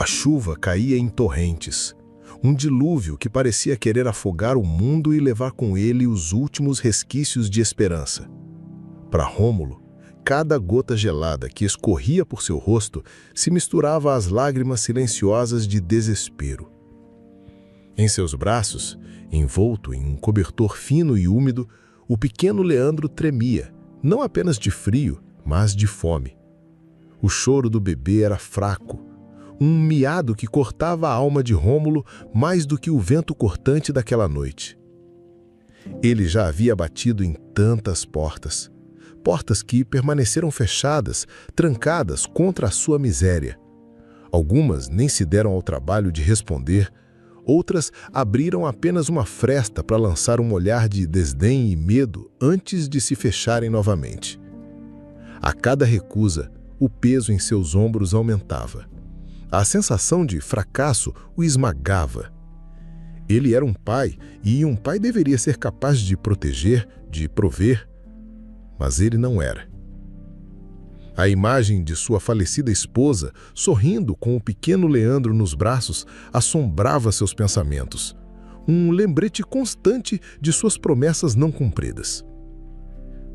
A chuva caía em torrentes, um dilúvio que parecia querer afogar o mundo e levar com ele os últimos resquícios de esperança. Para Rômulo, cada gota gelada que escorria por seu rosto se misturava às lágrimas silenciosas de desespero. Em seus braços, envolto em um cobertor fino e úmido, o pequeno Leandro tremia, não apenas de frio, mas de fome. O choro do bebê era fraco, um miado que cortava a alma de Rômulo mais do que o vento cortante daquela noite. Ele já havia batido em tantas portas, portas que permaneceram fechadas, trancadas contra a sua miséria. Algumas nem se deram ao trabalho de responder, outras abriram apenas uma fresta para lançar um olhar de desdém e medo antes de se fecharem novamente. A cada recusa, o peso em seus ombros aumentava. A sensação de fracasso o esmagava. Ele era um pai, e um pai deveria ser capaz de proteger, de prover, mas ele não era. A imagem de sua falecida esposa, sorrindo com o pequeno Leandro nos braços, assombrava seus pensamentos. Um lembrete constante de suas promessas não cumpridas.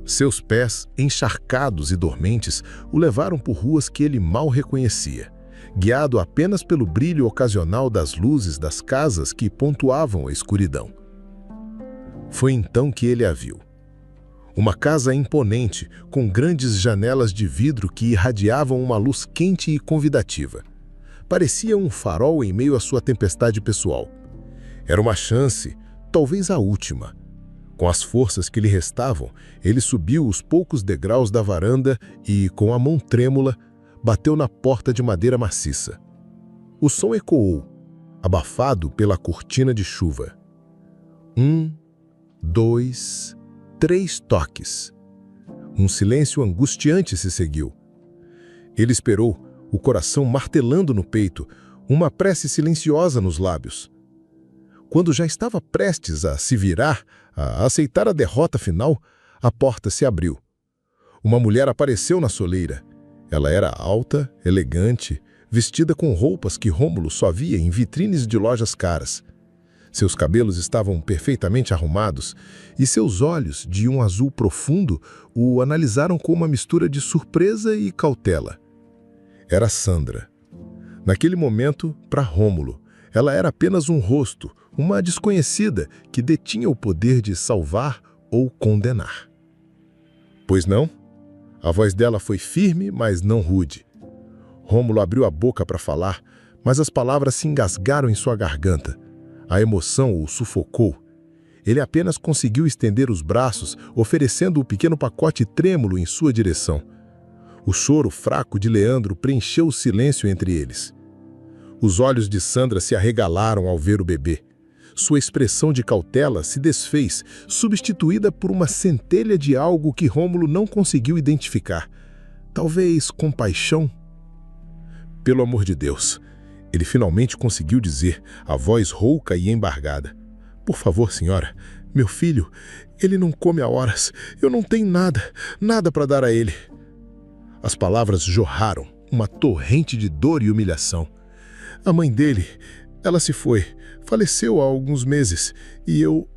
Seus pés, encharcados e dormentes, o levaram por ruas que ele mal reconhecia, guiado apenas pelo brilho ocasional das luzes das casas que pontuavam a escuridão. Foi então que ele a viu. Uma casa imponente, com grandes janelas de vidro que irradiavam uma luz quente e convidativa. Parecia um farol em meio à sua tempestade pessoal. Era uma chance, talvez a última. Com as forças que lhe restavam, ele subiu os poucos degraus da varanda e, com a mão trêmula, bateu na porta de madeira maciça. O som ecoou, abafado pela cortina de chuva. 1, 2, 3 toques. Um silêncio angustiante se seguiu. Ele esperou, o coração martelando no peito, uma prece silenciosa nos lábios. Quando já estava prestes a se virar, a aceitar a derrota final, a porta se abriu. Uma mulher apareceu na soleira. Ela era alta, elegante, vestida com roupas que Rômulo só via em vitrines de lojas caras. Seus cabelos estavam perfeitamente arrumados e seus olhos, de um azul profundo, o analisaram com uma mistura de surpresa e cautela. Era Sandra. Naquele momento, para Rômulo, ela era apenas um rosto, uma desconhecida que detinha o poder de salvar ou condenar. Pois não? A voz dela foi firme, mas não rude. Rômulo abriu a boca para falar, mas as palavras se engasgaram em sua garganta. A emoção o sufocou. Ele apenas conseguiu estender os braços, oferecendo o pequeno pacote trêmulo em sua direção. O choro fraco de Leandro preencheu o silêncio entre eles. Os olhos de Sandra se arregalaram ao ver o bebê. Sua expressão de cautela se desfez, substituída por uma centelha de algo que Rômulo não conseguiu identificar. Talvez compaixão? Pelo amor de Deus! Ele finalmente conseguiu dizer, a voz rouca e embargada. Por favor, senhora, meu filho, ele não come há horas. Eu não tenho nada para dar a ele. As palavras jorraram, uma torrente de dor e humilhação. A mãe dele, ela se foi, faleceu há alguns meses e eu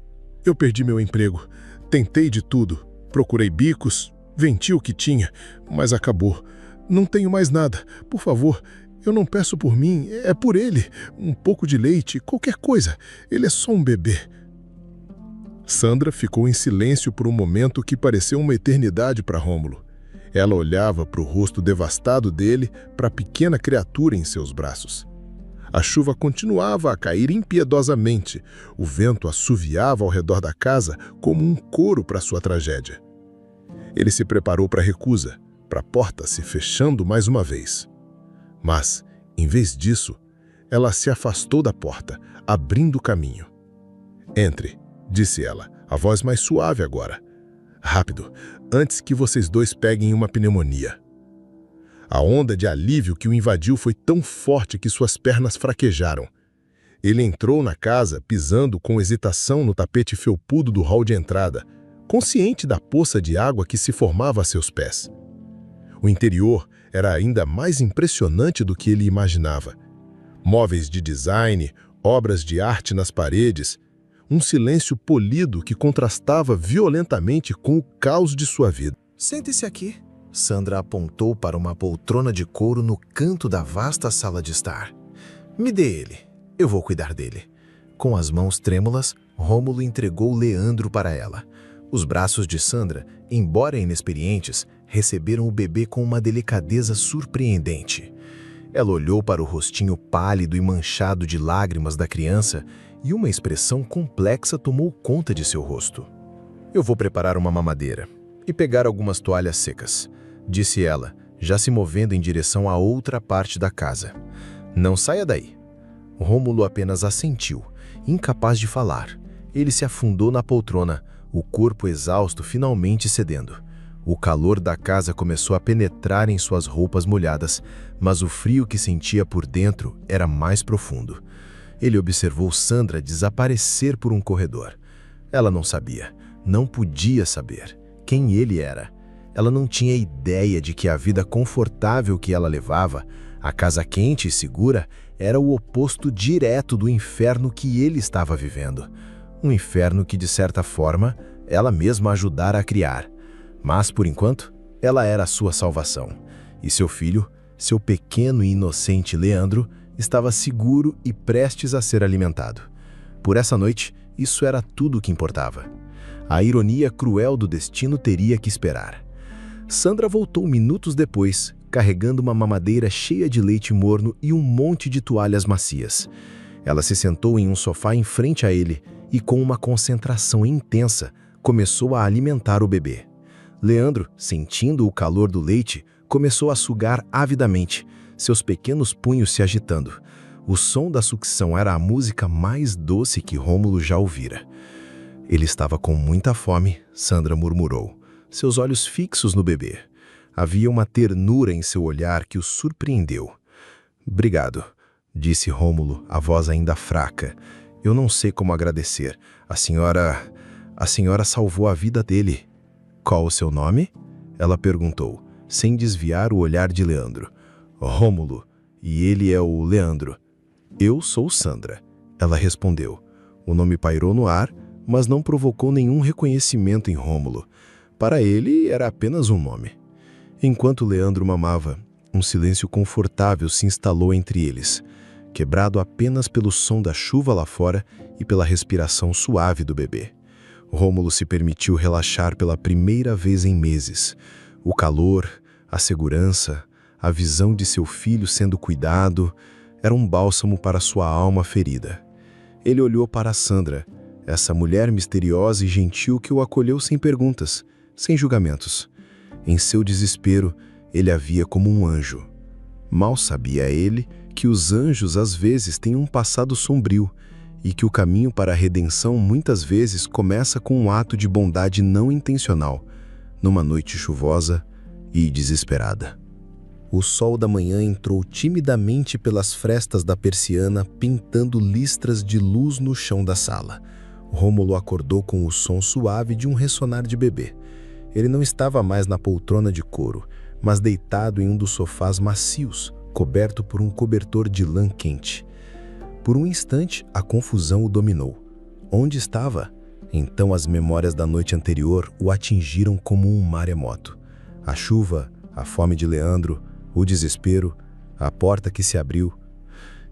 perdi meu emprego. Tentei de tudo, procurei bicos, vendi o que tinha, mas acabou. Não tenho mais nada, por favor. Eu não peço por mim, é por ele. Um pouco de leite, qualquer coisa. Ele é só um bebê. Sandra ficou em silêncio por um momento que pareceu uma eternidade para Rômulo. Ela olhava para o rosto devastado dele, para a pequena criatura em seus braços. A chuva continuava a cair impiedosamente. O vento assoviava ao redor da casa como um coro para sua tragédia. Ele se preparou para a recusa, para a porta se fechando mais uma vez. Mas, em vez disso, ela se afastou da porta, abrindo caminho. Entre, disse ela, a voz mais suave agora. Rápido, antes que vocês dois peguem uma pneumonia. A onda de alívio que o invadiu foi tão forte que suas pernas fraquejaram. Ele entrou na casa, pisando com hesitação no tapete felpudo do hall de entrada, consciente da poça de água que se formava a seus pés. O interior era ainda mais impressionante do que ele imaginava. Móveis de design, obras de arte nas paredes, um silêncio polido que contrastava violentamente com o caos de sua vida. Sente-se aqui. Sandra apontou para uma poltrona de couro no canto da vasta sala de estar. Me dê ele. Eu vou cuidar dele. Com as mãos trêmulas, Rômulo entregou Leandro para ela. Os braços de Sandra, embora inexperientes, receberam o bebê com uma delicadeza surpreendente. Ela olhou para o rostinho pálido e manchado de lágrimas da criança e uma expressão complexa tomou conta de seu rosto. Eu vou preparar uma mamadeira e pegar algumas toalhas secas, disse ela, já se movendo em direção à outra parte da casa. Não saia daí. Rômulo apenas assentiu, incapaz de falar. Ele se afundou na poltrona, o corpo exausto finalmente cedendo. O calor da casa começou a penetrar em suas roupas molhadas, mas o frio que sentia por dentro era mais profundo. Ele observou Sandra desaparecer por um corredor. Ela não sabia, não podia saber quem ele era. Ela não tinha ideia de que a vida confortável que ela levava, a casa quente e segura, era o oposto direto do inferno que ele estava vivendo. Um inferno que, de certa forma, ela mesma ajudara a criar. Mas, por enquanto, ela era a sua salvação. E seu filho, seu pequeno e inocente Leandro, estava seguro e prestes a ser alimentado. Por essa noite, isso era tudo o que importava. A ironia cruel do destino teria que esperar. Sandra voltou minutos depois, carregando uma mamadeira cheia de leite morno e um monte de toalhas macias. Ela se sentou em um sofá em frente a ele e, com uma concentração intensa, começou a alimentar o bebê. Leandro, sentindo o calor do leite, começou a sugar avidamente, seus pequenos punhos se agitando. O som da sucção era a música mais doce que Rômulo já ouvira. Ele estava com muita fome, Sandra murmurou, seus olhos fixos no bebê. Havia uma ternura em seu olhar que o surpreendeu. Obrigado, disse Rômulo, a voz ainda fraca. Eu não sei como agradecer. A senhora salvou a vida dele. Qual o seu nome? Ela perguntou, sem desviar o olhar de Leandro. Rômulo, e ele é o Leandro. Eu sou Sandra, ela respondeu. O nome pairou no ar, mas não provocou nenhum reconhecimento em Rômulo. Para ele, era apenas um nome. Enquanto Leandro mamava, um silêncio confortável se instalou entre eles, quebrado apenas pelo som da chuva lá fora e pela respiração suave do bebê. Rômulo se permitiu relaxar pela primeira vez em meses. O calor, a segurança, a visão de seu filho sendo cuidado, era um bálsamo para sua alma ferida. Ele olhou para Sandra, essa mulher misteriosa e gentil que o acolheu sem perguntas, sem julgamentos. Em seu desespero, ele a via como um anjo. Mal sabia ele que os anjos às vezes têm um passado sombrio e que o caminho para a redenção muitas vezes começa com um ato de bondade não intencional, numa noite chuvosa e desesperada. O sol da manhã entrou timidamente pelas frestas da persiana, pintando listras de luz no chão da sala. Rômulo acordou com o som suave de um ressonar de bebê. Ele não estava mais na poltrona de couro, mas deitado em um dos sofás macios, coberto por um cobertor de lã quente. Por um instante, a confusão o dominou. Onde estava? Então as memórias da noite anterior o atingiram como um maremoto. A chuva, a fome de Leandro, o desespero, a porta que se abriu.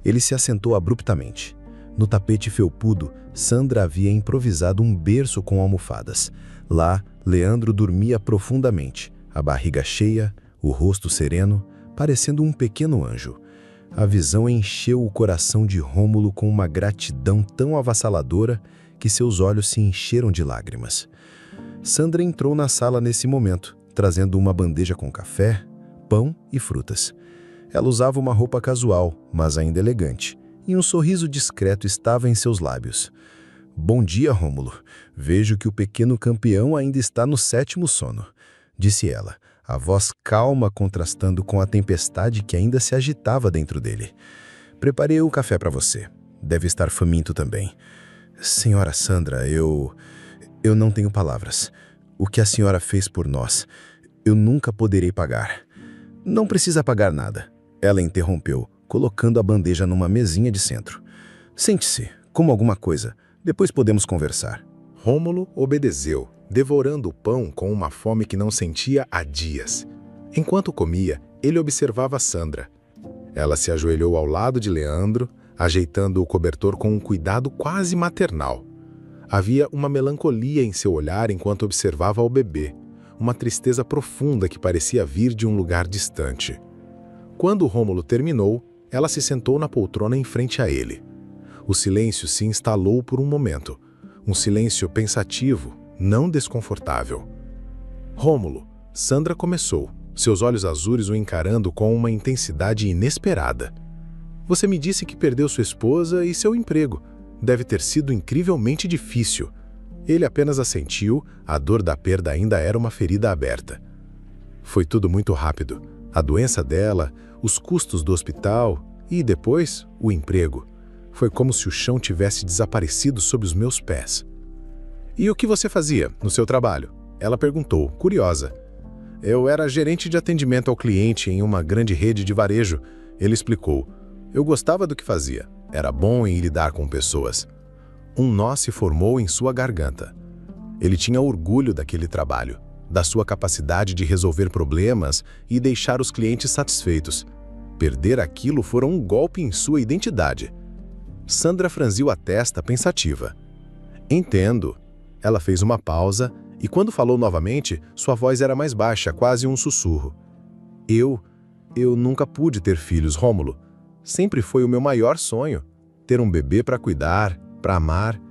Ele se assentou abruptamente. No tapete felpudo, Sandra havia improvisado um berço com almofadas. Lá, Leandro dormia profundamente, a barriga cheia, o rosto sereno, parecendo um pequeno anjo. A visão encheu o coração de Rômulo com uma gratidão tão avassaladora que seus olhos se encheram de lágrimas. Sandra entrou na sala nesse momento, trazendo uma bandeja com café, pão e frutas. Ela usava uma roupa casual, mas ainda elegante, e um sorriso discreto estava em seus lábios. Bom dia, Rômulo. Vejo que o pequeno campeão ainda está no 7º sono, disse ela, a voz calma contrastando com a tempestade que ainda se agitava dentro dele. Preparei o café para você. Deve estar faminto também. Senhora Sandra, eu não tenho palavras. O que a senhora fez por nós, eu nunca poderei pagar. Não precisa pagar nada, ela interrompeu, colocando a bandeja numa mesinha de centro. Sente-se, coma alguma coisa. Depois podemos conversar. Rômulo obedeceu, devorando o pão com uma fome que não sentia há dias. Enquanto comia, ele observava Sandra. Ela se ajoelhou ao lado de Leandro, ajeitando o cobertor com um cuidado quase maternal. Havia uma melancolia em seu olhar enquanto observava o bebê, uma tristeza profunda que parecia vir de um lugar distante. Quando Rômulo terminou, ela se sentou na poltrona em frente a ele. O silêncio se instalou por um momento, um silêncio pensativo, não desconfortável. Rômulo, Sandra começou, seus olhos azuis o encarando com uma intensidade inesperada. Você me disse que perdeu sua esposa e seu emprego. Deve ter sido incrivelmente difícil. Ele apenas assentiu, a dor da perda ainda era uma ferida aberta. Foi tudo muito rápido. A doença dela, os custos do hospital e, depois, o emprego. Foi como se o chão tivesse desaparecido sob os meus pés. E o que você fazia no seu trabalho? Ela perguntou, curiosa. Eu era gerente de atendimento ao cliente em uma grande rede de varejo. Ele explicou. Eu gostava do que fazia. Era bom em lidar com pessoas. Um nó se formou em sua garganta. Ele tinha orgulho daquele trabalho, da sua capacidade de resolver problemas e deixar os clientes satisfeitos. Perder aquilo fora um golpe em sua identidade. Sandra franziu a testa pensativa. Entendo. Ela fez uma pausa e quando falou novamente, sua voz era mais baixa, quase um sussurro. Eu nunca pude ter filhos, Rômulo. Sempre foi o meu maior sonho, ter um bebê para cuidar, para amar.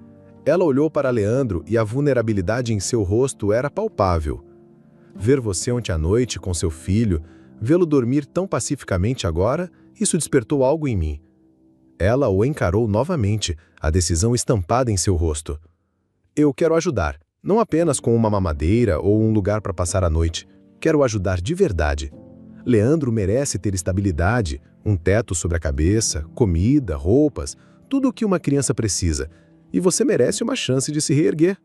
Ela olhou para Leandro e a vulnerabilidade em seu rosto era palpável. Ver você ontem à noite com seu filho, vê-lo dormir tão pacificamente agora, isso despertou algo em mim. Ela o encarou novamente, a decisão estampada em seu rosto. Eu quero ajudar, não apenas com uma mamadeira ou um lugar para passar a noite. Quero ajudar de verdade. Leandro merece ter estabilidade, um teto sobre a cabeça, comida, roupas, tudo o que uma criança precisa. E você merece uma chance de se reerguer.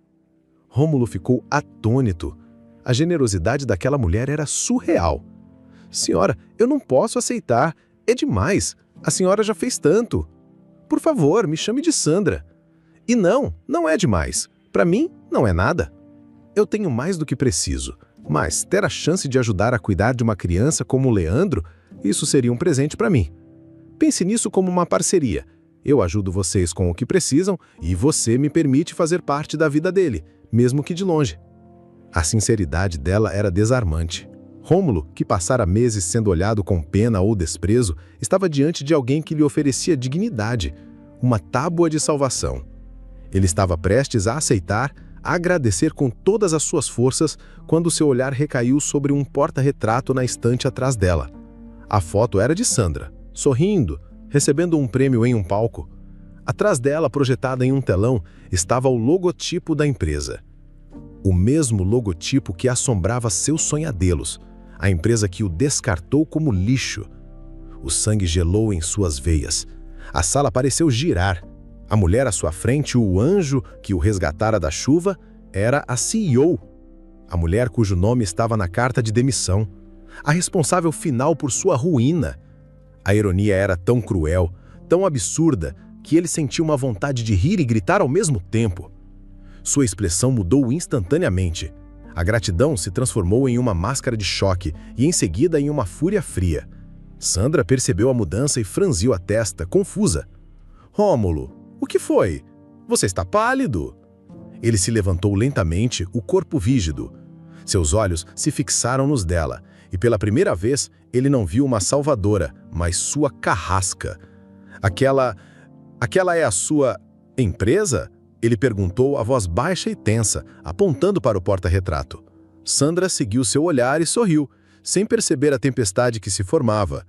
Rômulo ficou atônito. A generosidade daquela mulher era surreal. Senhora, eu não posso aceitar. É demais. A senhora já fez tanto. Por favor, me chame de Sandra. E não é demais. Para mim, não é nada. Eu tenho mais do que preciso. Mas ter a chance de ajudar a cuidar de uma criança como o Leandro, isso seria um presente para mim. Pense nisso como uma parceria. Eu ajudo vocês com o que precisam e você me permite fazer parte da vida dele, mesmo que de longe. A sinceridade dela era desarmante. Rômulo, que passara meses sendo olhado com pena ou desprezo, estava diante de alguém que lhe oferecia dignidade, uma tábua de salvação. Ele estava prestes a aceitar, a agradecer com todas as suas forças quando seu olhar recaiu sobre um porta-retrato na estante atrás dela. A foto era de Sandra, sorrindo, recebendo um prêmio em um palco. Atrás dela, projetada em um telão, estava o logotipo da empresa. O mesmo logotipo que assombrava seus sonhadelos, a empresa que o descartou como lixo. O sangue gelou em suas veias. A sala pareceu girar. A mulher à sua frente, o anjo que o resgatara da chuva, era a CEO. A mulher cujo nome estava na carta de demissão. A responsável final por sua ruína. A ironia era tão cruel, tão absurda, que ele sentiu uma vontade de rir e gritar ao mesmo tempo. Sua expressão mudou instantaneamente. A gratidão se transformou em uma máscara de choque e em seguida em uma fúria fria. Sandra percebeu a mudança e franziu a testa, confusa. Rômulo, o que foi? Você está pálido. Ele se levantou lentamente, o corpo rígido. Seus olhos se fixaram nos dela, e pela primeira vez ele não viu uma salvadora, mas sua carrasca. Aquela é a sua empresa? Ele perguntou, a voz baixa e tensa, apontando para o porta-retrato. Sandra seguiu seu olhar e sorriu, sem perceber a tempestade que se formava.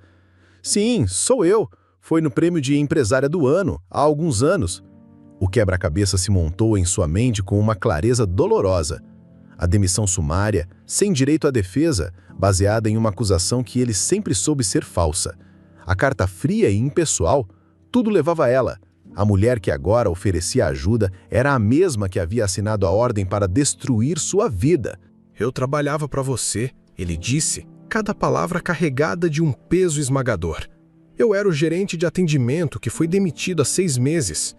Sim, sou eu. Foi no prêmio de empresária do ano, há alguns anos. O quebra-cabeça se montou em sua mente com uma clareza dolorosa. A demissão sumária, sem direito à defesa, baseada em uma acusação que ele sempre soube ser falsa. A carta fria e impessoal, tudo levava a ela. A mulher que agora oferecia ajuda era a mesma que havia assinado a ordem para destruir sua vida. Eu trabalhava para você, ele disse, cada palavra carregada de um peso esmagador. Eu era o gerente de atendimento que foi demitido há 6 meses.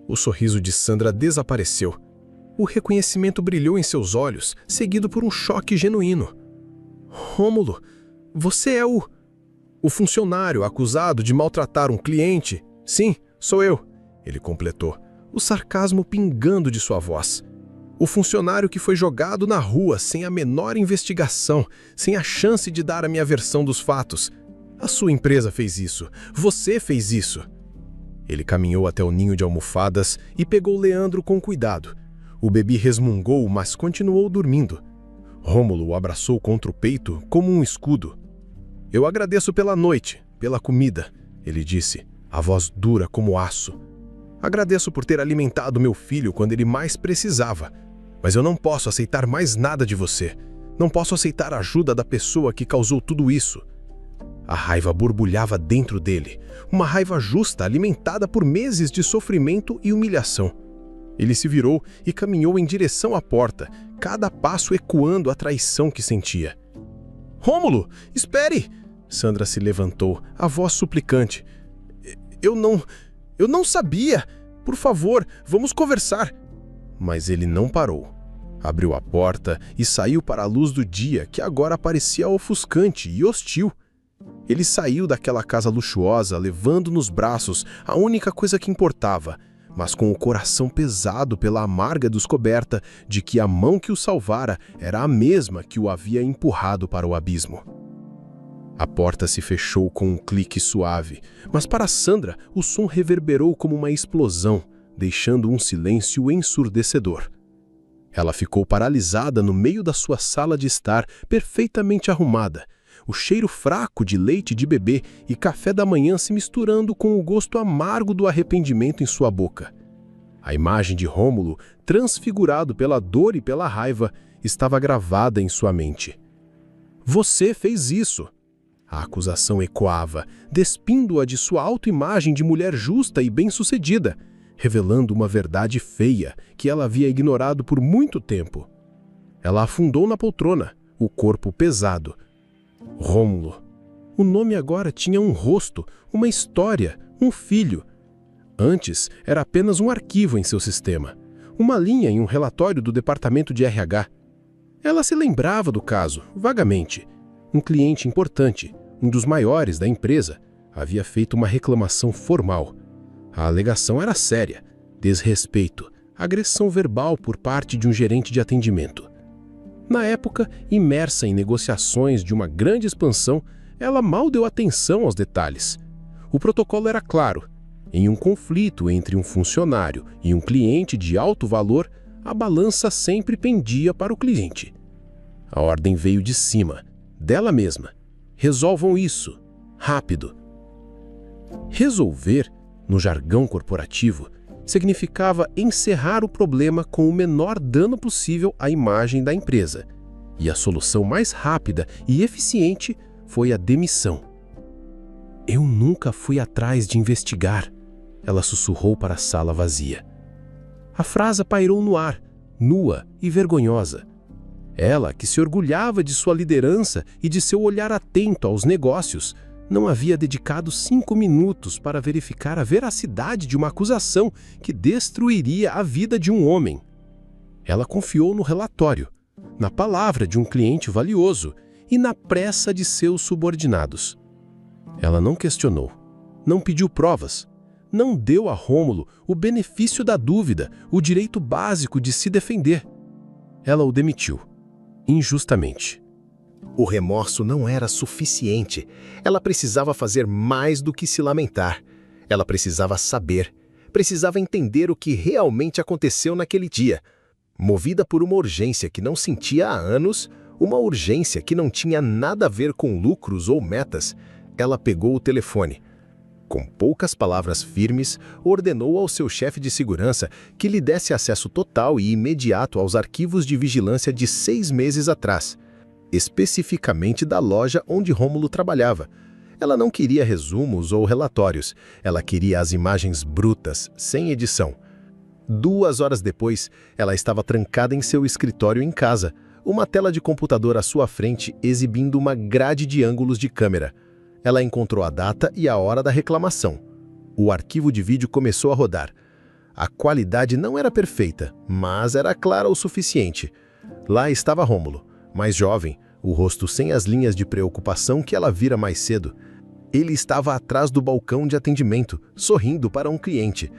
O sorriso de Sandra desapareceu. O reconhecimento brilhou em seus olhos, seguido por um choque genuíno. Rômulo, você é o funcionário acusado de maltratar um cliente? Sim, sou eu, ele completou, o sarcasmo pingando de sua voz. O funcionário que foi jogado na rua sem a menor investigação, sem a chance de dar a minha versão dos fatos. A sua empresa fez isso. Você fez isso. Ele caminhou até o ninho de almofadas e pegou Leandro com cuidado. O bebê resmungou, mas continuou dormindo. Rômulo o abraçou contra o peito como um escudo. Eu agradeço pela noite, pela comida, ele disse, a voz dura como aço. Agradeço por ter alimentado meu filho quando ele mais precisava. Mas eu não posso aceitar mais nada de você. Não posso aceitar a ajuda da pessoa que causou tudo isso. A raiva borbulhava dentro dele, uma raiva justa alimentada por meses de sofrimento e humilhação. Ele se virou e caminhou em direção à porta, cada passo ecoando a traição que sentia. Rômulo, espere! Sandra se levantou, a voz suplicante. Eu não sabia! Por favor, vamos conversar! Mas ele não parou. Abriu a porta e saiu para a luz do dia, que agora parecia ofuscante e hostil. Ele saiu daquela casa luxuosa, levando nos braços a única coisa que importava, mas com o coração pesado pela amarga descoberta de que a mão que o salvara era a mesma que o havia empurrado para o abismo. A porta se fechou com um clique suave, mas para Sandra o som reverberou como uma explosão, deixando um silêncio ensurdecedor. Ela ficou paralisada no meio da sua sala de estar, perfeitamente arrumada, o cheiro fraco de leite de bebê e café da manhã se misturando com o gosto amargo do arrependimento em sua boca. A imagem de Rômulo, transfigurado pela dor e pela raiva, estava gravada em sua mente. Você fez isso! A acusação ecoava, despindo-a de sua autoimagem de mulher justa e bem-sucedida, revelando uma verdade feia que ela havia ignorado por muito tempo. Ela afundou na poltrona, o corpo pesado. Rômulo. O nome agora tinha um rosto, uma história, um filho. Antes, era apenas um arquivo em seu sistema, uma linha em um relatório do departamento de RH. Ela se lembrava do caso, vagamente. Um cliente importante, um dos maiores da empresa, havia feito uma reclamação formal. A alegação era séria: desrespeito, agressão verbal por parte de um gerente de atendimento. Na época, imersa em negociações de uma grande expansão, ela mal deu atenção aos detalhes. O protocolo era claro: em um conflito entre um funcionário e um cliente de alto valor, a balança sempre pendia para o cliente. A ordem veio de cima, dela mesma. Resolvam isso, rápido. Resolver, no jargão corporativo, significava encerrar o problema com o menor dano possível à imagem da empresa. E a solução mais rápida e eficiente foi a demissão. Eu nunca fui atrás de investigar, ela sussurrou para a sala vazia. A frase pairou no ar, nua e vergonhosa. Ela, que se orgulhava de sua liderança e de seu olhar atento aos negócios, não havia dedicado 5 minutos para verificar a veracidade de uma acusação que destruiria a vida de um homem. Ela confiou no relatório, na palavra de um cliente valioso e na pressa de seus subordinados. Ela não questionou, não pediu provas, não deu a Rômulo o benefício da dúvida, o direito básico de se defender. Ela o demitiu, injustamente. O remorso não era suficiente. Ela precisava fazer mais do que se lamentar. Ela precisava saber, precisava entender o que realmente aconteceu naquele dia. Movida por uma urgência que não sentia há anos, uma urgência que não tinha nada a ver com lucros ou metas, ela pegou o telefone. Com poucas palavras firmes, ordenou ao seu chefe de segurança que lhe desse acesso total e imediato aos arquivos de vigilância de 6 meses atrás, especificamente da loja onde Rômulo trabalhava. Ela não queria resumos ou relatórios, ela queria as imagens brutas, sem edição. 2 horas depois, ela estava trancada em seu escritório em casa, uma tela de computador à sua frente exibindo uma grade de ângulos de câmera. Ela encontrou a data e a hora da reclamação. O arquivo de vídeo começou a rodar. A qualidade não era perfeita, mas era clara o suficiente. Lá estava Rômulo, mais jovem, o rosto sem as linhas de preocupação que ela vira mais cedo. Ele estava atrás do balcão de atendimento, sorrindo para um cliente.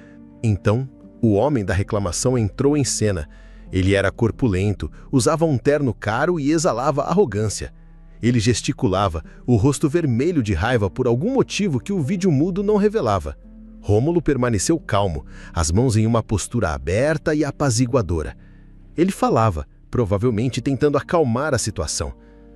Então, o homem da reclamação entrou em cena. Ele era corpulento, usava um terno caro e exalava arrogância. Ele gesticulava, o rosto vermelho de raiva por algum motivo que o vídeo mudo não revelava. Rômulo permaneceu calmo, as mãos em uma postura aberta e apaziguadora. Ele falava, provavelmente tentando acalmar a situação.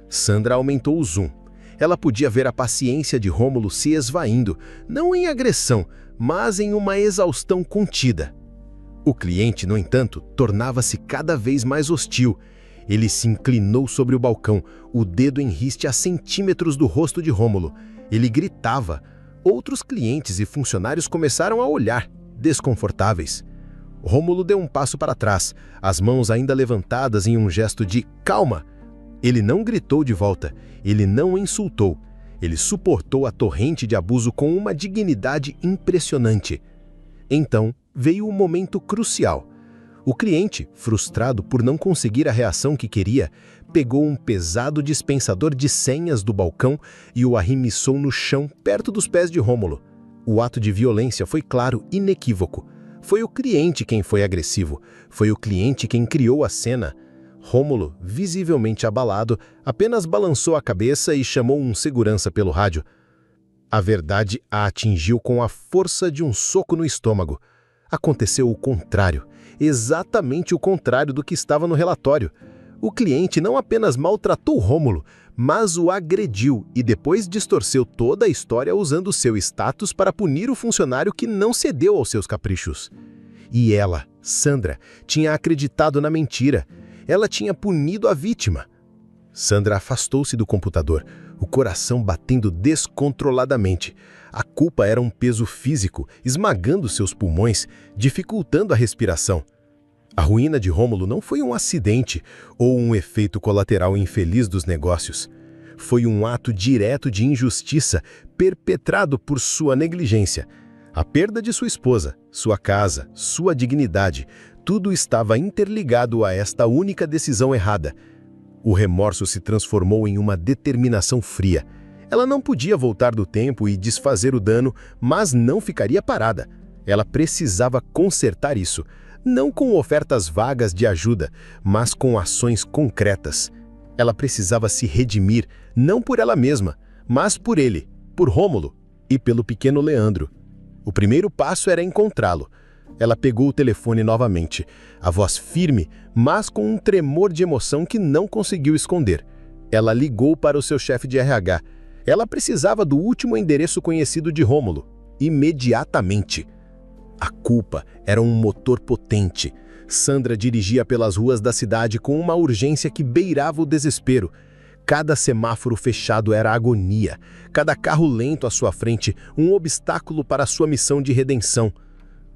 Sandra aumentou o zoom. Ela podia ver a paciência de Rômulo se esvaindo, não em agressão, mas em uma exaustão contida. O cliente, no entanto, tornava-se cada vez mais hostil. Ele se inclinou sobre o balcão, o dedo em riste a centímetros do rosto de Rômulo. Ele gritava. Outros clientes e funcionários começaram a olhar, desconfortáveis. Rômulo deu um passo para trás, as mãos ainda levantadas em um gesto de calma. Ele não gritou de volta, ele não insultou. Ele suportou a torrente de abuso com uma dignidade impressionante. Então veio o momento crucial. O cliente, frustrado por não conseguir a reação que queria, pegou um pesado dispensador de senhas do balcão e o arremessou no chão perto dos pés de Rômulo. O ato de violência foi claro, inequívoco. Foi o cliente quem foi agressivo. Foi o cliente quem criou a cena. Rômulo, visivelmente abalado, apenas balançou a cabeça e chamou um segurança pelo rádio. A verdade a atingiu com a força de um soco no estômago. Aconteceu o contrário. Exatamente o contrário do que estava no relatório. O cliente não apenas maltratou Rômulo, mas o agrediu e depois distorceu toda a história usando seu status para punir o funcionário que não cedeu aos seus caprichos. E ela, Sandra, tinha acreditado na mentira. Ela tinha punido a vítima. Sandra afastou-se do computador, o coração batendo descontroladamente. A culpa era um peso físico, esmagando seus pulmões, dificultando a respiração. A ruína de Rômulo não foi um acidente ou um efeito colateral infeliz dos negócios. Foi um ato direto de injustiça perpetrado por sua negligência. A perda de sua esposa, sua casa, sua dignidade, tudo estava interligado a esta única decisão errada. O remorso se transformou em uma determinação fria. Ela não podia voltar do tempo e desfazer o dano, mas não ficaria parada. Ela precisava consertar isso, não com ofertas vagas de ajuda, mas com ações concretas. Ela precisava se redimir, não por ela mesma, mas por ele, por Rômulo e pelo pequeno Leandro. O primeiro passo era encontrá-lo. Ela pegou o telefone novamente, a voz firme, mas com um tremor de emoção que não conseguiu esconder. Ela ligou para o seu chefe de RH. Ela precisava do último endereço conhecido de Rômulo, imediatamente. A culpa era um motor potente. Sandra dirigia pelas ruas da cidade com uma urgência que beirava o desespero. Cada semáforo fechado era agonia. Cada carro lento à sua frente, um obstáculo para sua missão de redenção.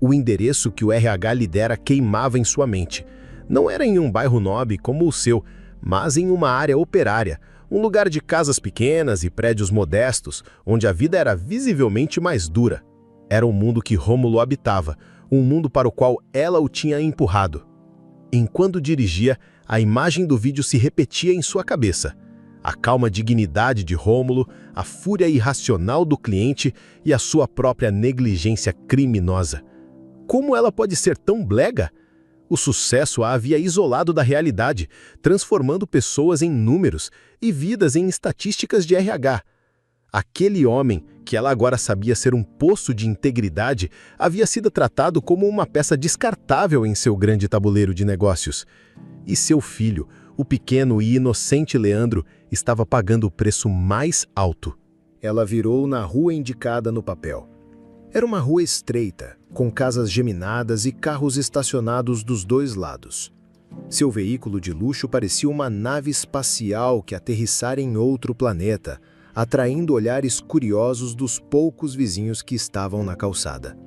O endereço que o RH lhe dera queimava em sua mente. Não era em um bairro nobre como o seu, mas em uma área operária, um lugar de casas pequenas e prédios modestos, onde a vida era visivelmente mais dura. Era o mundo que Rômulo habitava, um mundo para o qual ela o tinha empurrado. Enquanto dirigia, a imagem do vídeo se repetia em sua cabeça. A calma dignidade de Rômulo, a fúria irracional do cliente e a sua própria negligência criminosa. Como ela pode ser tão blega? O sucesso a havia isolado da realidade, transformando pessoas em números e vidas em estatísticas de RH. Aquele homem, que ela agora sabia ser um poço de integridade, havia sido tratado como uma peça descartável em seu grande tabuleiro de negócios. E seu filho, o pequeno e inocente Leandro, estava pagando o preço mais alto. Ela virou na rua indicada no papel. Era uma rua estreita, com casas geminadas e carros estacionados dos dois lados. Seu veículo de luxo parecia uma nave espacial que aterrissara em outro planeta, atraindo olhares curiosos dos poucos vizinhos que estavam na calçada.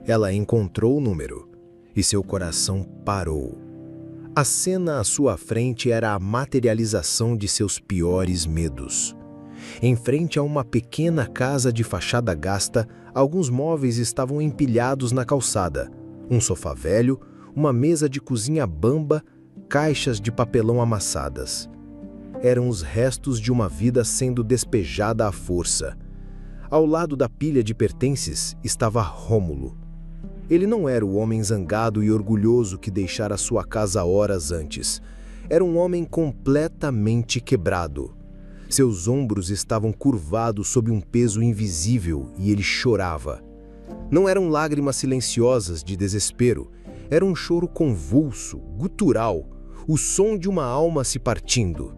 Ela encontrou o número e seu coração parou. A cena à sua frente era a materialização de seus piores medos. Em frente a uma pequena casa de fachada gasta, alguns móveis estavam empilhados na calçada. Um sofá velho, uma mesa de cozinha bamba, caixas de papelão amassadas. Eram os restos de uma vida sendo despejada à força. Ao lado da pilha de pertences estava Rômulo. Ele não era o homem zangado e orgulhoso que deixara sua casa horas antes. Era um homem completamente quebrado. Seus ombros estavam curvados sob um peso invisível e ele chorava. Não eram lágrimas silenciosas de desespero, era um choro convulso, gutural, o som de uma alma se partindo.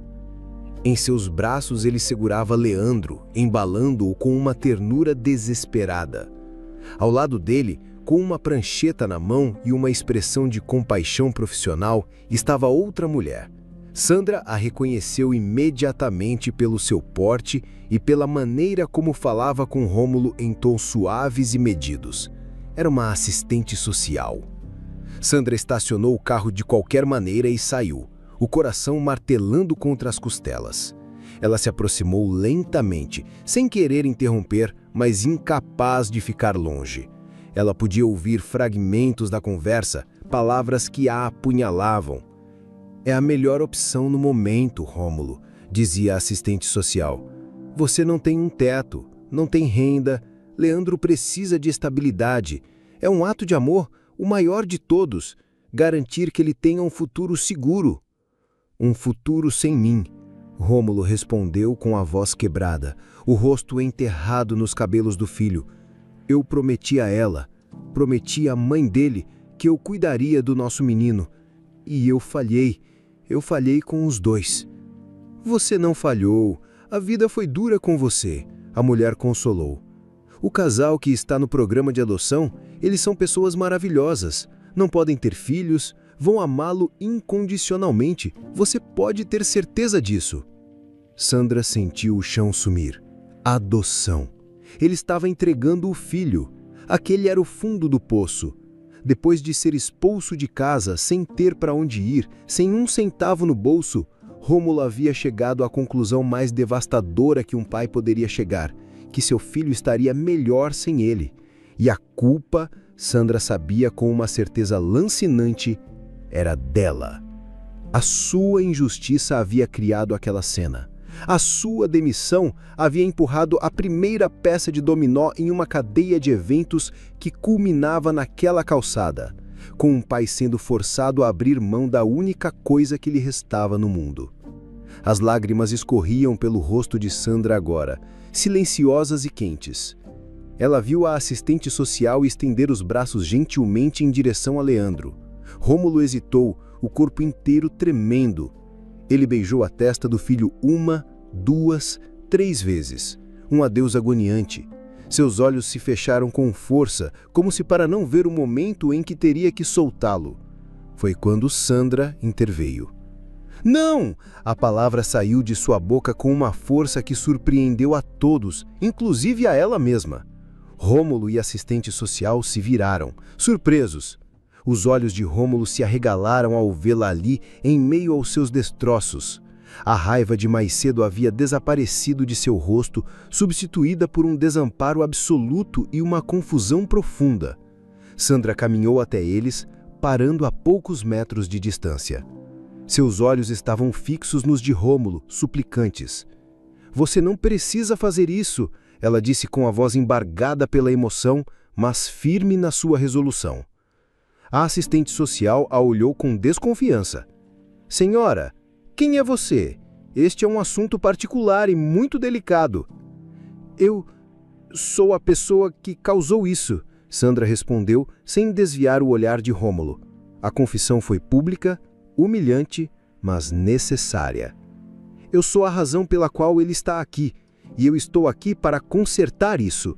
Em seus braços ele segurava Leandro, embalando-o com uma ternura desesperada. Ao lado dele, com uma prancheta na mão e uma expressão de compaixão profissional, estava outra mulher. Sandra a reconheceu imediatamente pelo seu porte e pela maneira como falava com Rômulo em tons suaves e medidos. Era uma assistente social. Sandra estacionou o carro de qualquer maneira e saiu, o coração martelando contra as costelas. Ela se aproximou lentamente, sem querer interromper, mas incapaz de ficar longe. Ela podia ouvir fragmentos da conversa, palavras que a apunhalavam. "É a melhor opção no momento, Rômulo", dizia a assistente social. "Você não tem um teto, não tem renda, Leandro precisa de estabilidade. É um ato de amor, o maior de todos, garantir que ele tenha um futuro seguro." "Um futuro sem mim", Rômulo respondeu com a voz quebrada, o rosto enterrado nos cabelos do filho. "Eu prometi a ela, prometi à mãe dele que eu cuidaria do nosso menino. E eu falhei com os dois." "Você não falhou, a vida foi dura com você", a mulher consolou. "O casal que está no programa de adoção, eles são pessoas maravilhosas, não podem ter filhos, vão amá-lo incondicionalmente, você pode ter certeza disso." Sandra sentiu o chão sumir. Adoção. Ele estava entregando o filho. Aquele era o fundo do poço. Depois de ser expulso de casa, sem ter para onde ir, sem um centavo no bolso, Rômulo havia chegado à conclusão mais devastadora que um pai poderia chegar, que seu filho estaria melhor sem ele. E a culpa, Sandra sabia com uma certeza lancinante, era dela. A sua injustiça havia criado aquela cena. A sua demissão havia empurrado a primeira peça de dominó em uma cadeia de eventos que culminava naquela calçada, com um pai sendo forçado a abrir mão da única coisa que lhe restava no mundo. As lágrimas escorriam pelo rosto de Sandra agora, silenciosas e quentes. Ela viu a assistente social estender os braços gentilmente em direção a Leandro. Rômulo hesitou, o corpo inteiro tremendo. Ele beijou a testa do filho 1, 2, 3 vezes. Um adeus agoniante. Seus olhos se fecharam com força, como se para não ver o momento em que teria que soltá-lo. Foi quando Sandra interveio. "Não!" A palavra saiu de sua boca com uma força que surpreendeu a todos, inclusive a ela mesma. Rômulo e a assistente social se viraram, surpresos. Os olhos de Rômulo se arregalaram ao vê-la ali em meio aos seus destroços. A raiva de mais cedo havia desaparecido de seu rosto, substituída por um desamparo absoluto e uma confusão profunda. Sandra caminhou até eles, parando a poucos metros de distância. Seus olhos estavam fixos nos de Rômulo, suplicantes. "Você não precisa fazer isso", ela disse com a voz embargada pela emoção, mas firme na sua resolução. A assistente social a olhou com desconfiança. "Senhora, quem é você? Este é um assunto particular e muito delicado." "Eu sou a pessoa que causou isso", Sandra respondeu, sem desviar o olhar de Rômulo. A confissão foi pública, humilhante, mas necessária. "Eu sou a razão pela qual ele está aqui, e eu estou aqui para consertar isso."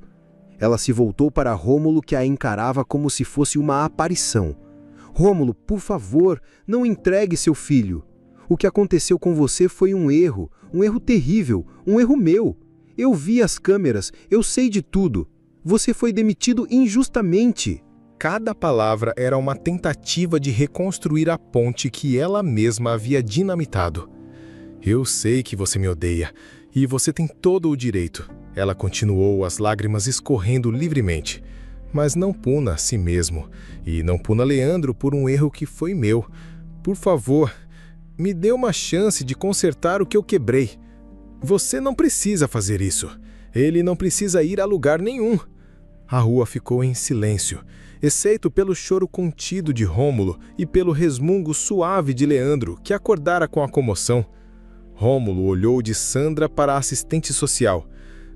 Ela se voltou para Rômulo, que a encarava como se fosse uma aparição. "Rômulo, por favor, não entregue seu filho. O que aconteceu com você foi um erro terrível, um erro meu. Eu vi as câmeras, eu sei de tudo. Você foi demitido injustamente." Cada palavra era uma tentativa de reconstruir a ponte que ela mesma havia dinamitado. "Eu sei que você me odeia, E você tem todo o direito. Ela continuou, as lágrimas escorrendo livremente. Mas não puna a si mesmo. E não puna Leandro por um erro que foi meu. Por favor, me dê uma chance de consertar o que eu quebrei. Você não precisa fazer isso. Ele não precisa ir a lugar nenhum. A rua ficou em silêncio, exceto pelo choro contido de Rômulo e pelo resmungo suave de Leandro, que acordara com a comoção. Rômulo olhou de Sandra para a assistente social,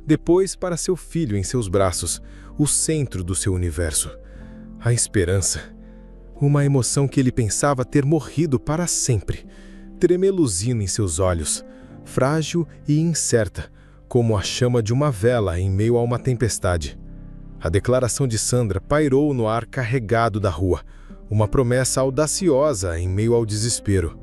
depois para seu filho em seus braços, o centro do seu universo. A esperança. Uma emoção que ele pensava ter morrido para sempre, tremeluzindo em seus olhos, frágil e incerta, como a chama de uma vela em meio a uma tempestade. A declaração de Sandra pairou no ar carregado da rua, uma promessa audaciosa em meio ao desespero.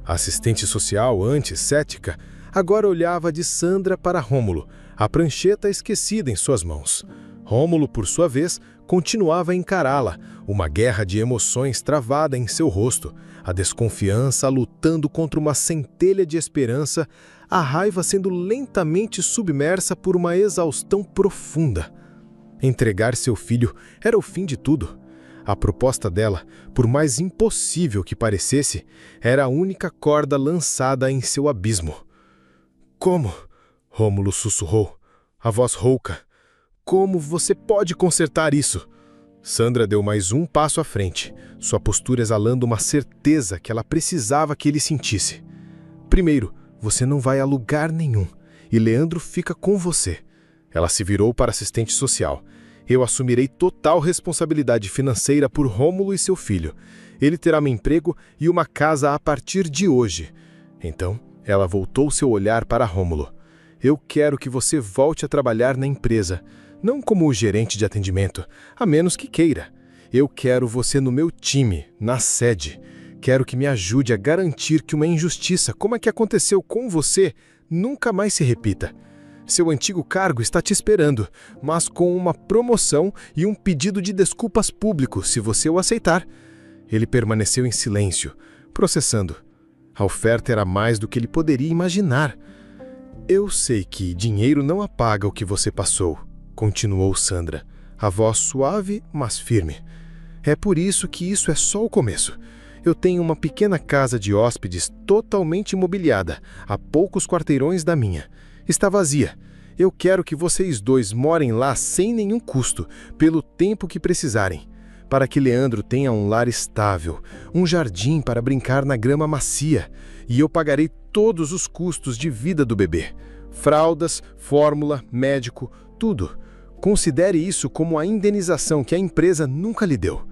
A assistente social, antes cética, agora olhava de Sandra para Rômulo, a prancheta esquecida em suas mãos. Rômulo, por sua vez, continuava a encará-la, uma guerra de emoções travada em seu rosto, a desconfiança lutando contra uma centelha de esperança, a raiva sendo lentamente submersa por uma exaustão profunda. Entregar seu filho era o fim de tudo. A proposta dela, por mais impossível que parecesse, era a única corda lançada em seu abismo. Como? Rômulo sussurrou, a voz rouca. Como você pode consertar isso? Sandra deu mais um passo à frente, sua postura exalando uma certeza que ela precisava que ele sentisse. Primeiro, você não vai a lugar nenhum, e Leandro fica com você. Ela se virou para a assistente social. Eu assumirei total responsabilidade financeira por Rômulo e seu filho. Ele terá meu emprego e uma casa a partir de hoje. Então, ela voltou seu olhar para Rômulo. Eu quero que você volte a trabalhar na empresa, não como o gerente de atendimento, a menos que queira. Eu quero você no meu time, na sede. Quero que me ajude a garantir que uma injustiça como a que aconteceu com você nunca mais se repita. Seu antigo cargo está te esperando, mas com uma promoção e um pedido de desculpas público, se você o aceitar. Ele permaneceu em silêncio, processando. A oferta era mais do que ele poderia imaginar. Eu sei que dinheiro não apaga o que você passou, continuou Sandra, a voz suave, mas firme. É por isso que isso é só o começo. Eu tenho uma pequena casa de hóspedes totalmente imobiliada, a poucos quarteirões da minha. Está vazia. Eu quero que vocês dois morem lá sem nenhum custo, pelo tempo que precisarem, para que Leandro tenha um lar estável, um jardim para brincar na grama macia, e eu pagarei todos os custos de vida do bebê. Fraldas, fórmula, médico, tudo. Considere isso como a indenização que a empresa nunca lhe deu.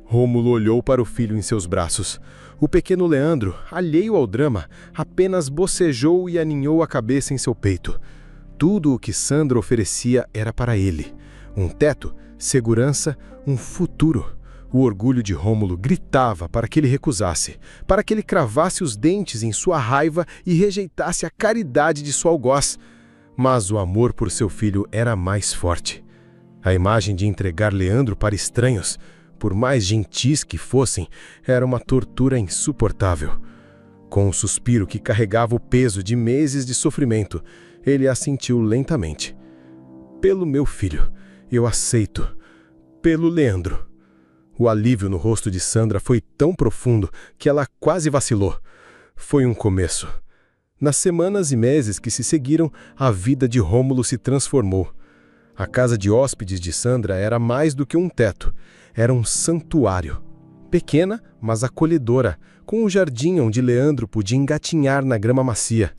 Rômulo olhou para o filho em seus braços. O pequeno Leandro, alheio ao drama, apenas bocejou e aninhou a cabeça em seu peito. Tudo o que Sandra oferecia era para ele. Um teto, segurança, um futuro. O orgulho de Rômulo gritava para que ele recusasse, para que ele cravasse os dentes em sua raiva e rejeitasse a caridade de sua algoz. Mas o amor por seu filho era mais forte. A imagem de entregar Leandro para estranhos, por mais gentis que fossem, era uma tortura insuportável. Com um suspiro que carregava o peso de meses de sofrimento, ele assentiu lentamente. Pelo meu filho, eu aceito. Pelo Leandro. O alívio no rosto de Sandra foi tão profundo que ela quase vacilou. Foi um começo. Nas semanas e meses que se seguiram, a vida de Rômulo se transformou. A casa de hóspedes de Sandra era mais do que um teto. Era um santuário. Pequena, mas acolhedora, com um jardim onde Leandro podia engatinhar na grama macia.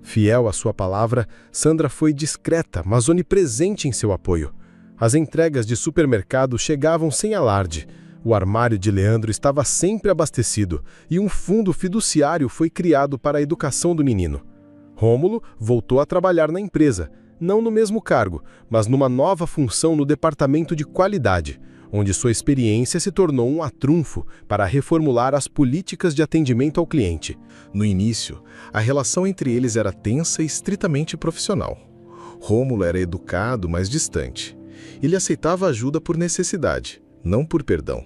Fiel à sua palavra, Sandra foi discreta, mas onipresente em seu apoio. As entregas de supermercado chegavam sem alarde. O armário de Leandro estava sempre abastecido e um fundo fiduciário foi criado para a educação do menino. Rômulo voltou a trabalhar na empresa, não no mesmo cargo, mas numa nova função no departamento de qualidade, onde sua experiência se tornou um atrunfo para reformular as políticas de atendimento ao cliente. No início, a relação entre eles era tensa e estritamente profissional. Rômulo era educado, mas distante. Ele aceitava ajuda por necessidade, não por perdão.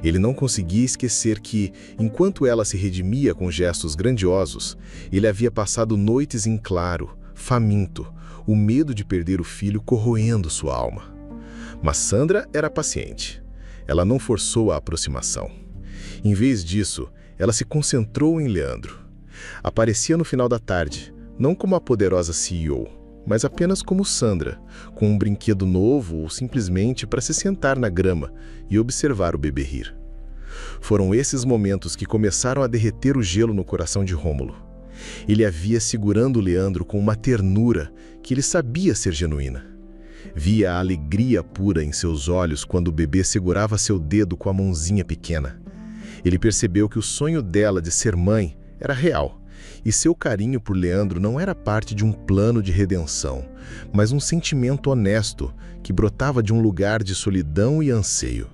Ele não conseguia esquecer que, enquanto ela se redimia com gestos grandiosos, ele havia passado noites em claro, faminto, o medo de perder o filho corroendo sua alma. Mas Sandra era paciente. Ela não forçou a aproximação. Em vez disso, ela se concentrou em Leandro. Aparecia no final da tarde, não como a poderosa CEO, mas apenas como Sandra, com um brinquedo novo ou simplesmente para se sentar na grama e observar o bebê rir. Foram esses momentos que começaram a derreter o gelo no coração de Rômulo. Ele a via segurando Leandro com uma ternura que ele sabia ser genuína. Via a alegria pura em seus olhos quando o bebê segurava seu dedo com a mãozinha pequena. Ele percebeu que o sonho dela de ser mãe era real, e seu carinho por Leandro não era parte de um plano de redenção, mas um sentimento honesto que brotava de um lugar de solidão e anseio.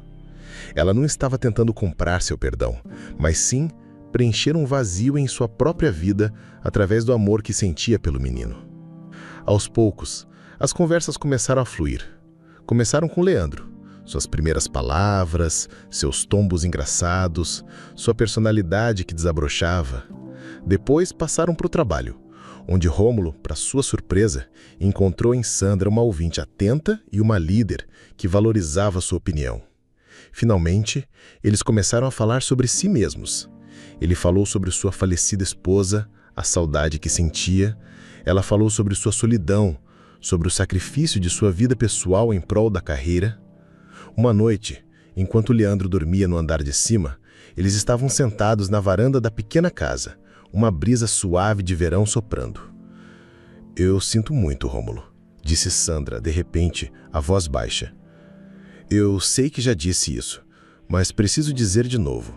Ela não estava tentando comprar seu perdão, mas sim preencher um vazio em sua própria vida através do amor que sentia pelo menino. Aos poucos, as conversas começaram a fluir. Começaram com Leandro. Suas primeiras palavras, seus tombos engraçados, sua personalidade que desabrochava. Depois passaram para o trabalho, onde Rômulo, para sua surpresa, encontrou em Sandra uma ouvinte atenta e uma líder que valorizava sua opinião. Finalmente, eles começaram a falar sobre si mesmos. Ele falou sobre sua falecida esposa, a saudade que sentia. Ela falou sobre sua solidão, sobre o sacrifício de sua vida pessoal em prol da carreira. Uma noite, enquanto Leandro dormia no andar de cima, eles estavam sentados na varanda da pequena casa, uma brisa suave de verão soprando. "Eu sinto muito, Rômulo", disse Sandra, de repente, a voz baixa. "Eu sei que já disse isso, mas preciso dizer de novo.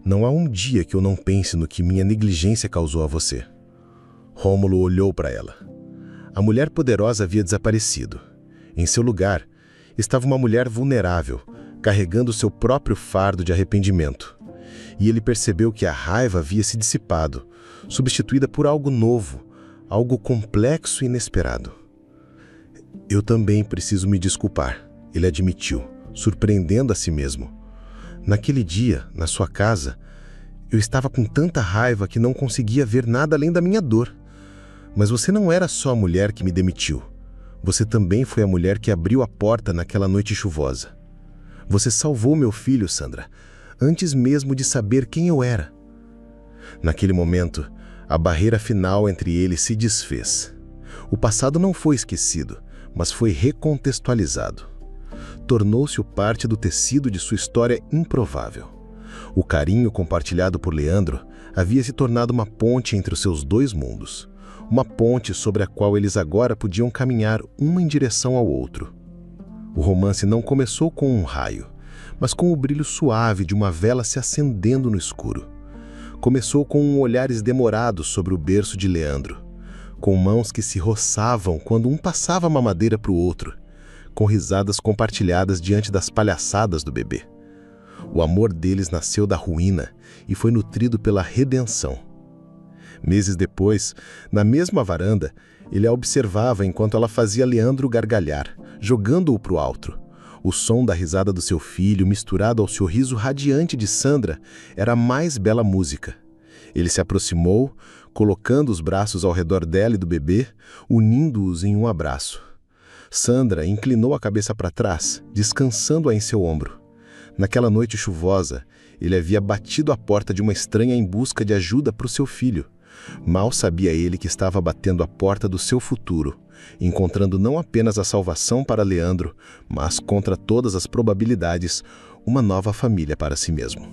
Não há um dia que eu não pense no que minha negligência causou a você." Rômulo olhou para ela. A mulher poderosa havia desaparecido. Em seu lugar, estava uma mulher vulnerável, carregando seu próprio fardo de arrependimento. E ele percebeu que a raiva havia se dissipado, substituída por algo novo, algo complexo e inesperado. "Eu também preciso me desculpar", ele admitiu, surpreendendo a si mesmo. "Naquele dia, na sua casa, eu estava com tanta raiva que não conseguia ver nada além da minha dor. Mas você não era só a mulher que me demitiu. Você também foi a mulher que abriu a porta naquela noite chuvosa. Você salvou meu filho, Sandra, antes mesmo de saber quem eu era." Naquele momento, a barreira final entre eles se desfez. O passado não foi esquecido, mas foi recontextualizado. Tornou-se parte do tecido de sua história improvável. O carinho compartilhado por Leandro havia se tornado uma ponte entre os seus dois mundos. Uma ponte sobre a qual eles agora podiam caminhar um em direção ao outro. O romance não começou com um raio, mas com o brilho suave de uma vela se acendendo no escuro. Começou com um olhares demorados sobre o berço de Leandro, com mãos que se roçavam quando um passava a mamadeira para o outro, com risadas compartilhadas diante das palhaçadas do bebê. O amor deles nasceu da ruína e foi nutrido pela redenção. Meses depois, na mesma varanda, ele a observava enquanto ela fazia Leandro gargalhar, jogando-o para o alto. O som da risada do seu filho, misturado ao sorriso radiante de Sandra, era a mais bela música. Ele se aproximou, colocando os braços ao redor dela e do bebê, unindo-os em um abraço. Sandra inclinou a cabeça para trás, descansando-a em seu ombro. Naquela noite chuvosa, ele havia batido à porta de uma estranha em busca de ajuda para o seu filho. Mal sabia ele que estava batendo à porta do seu futuro, encontrando não apenas a salvação para Leandro, mas, contra todas as probabilidades, uma nova família para si mesmo.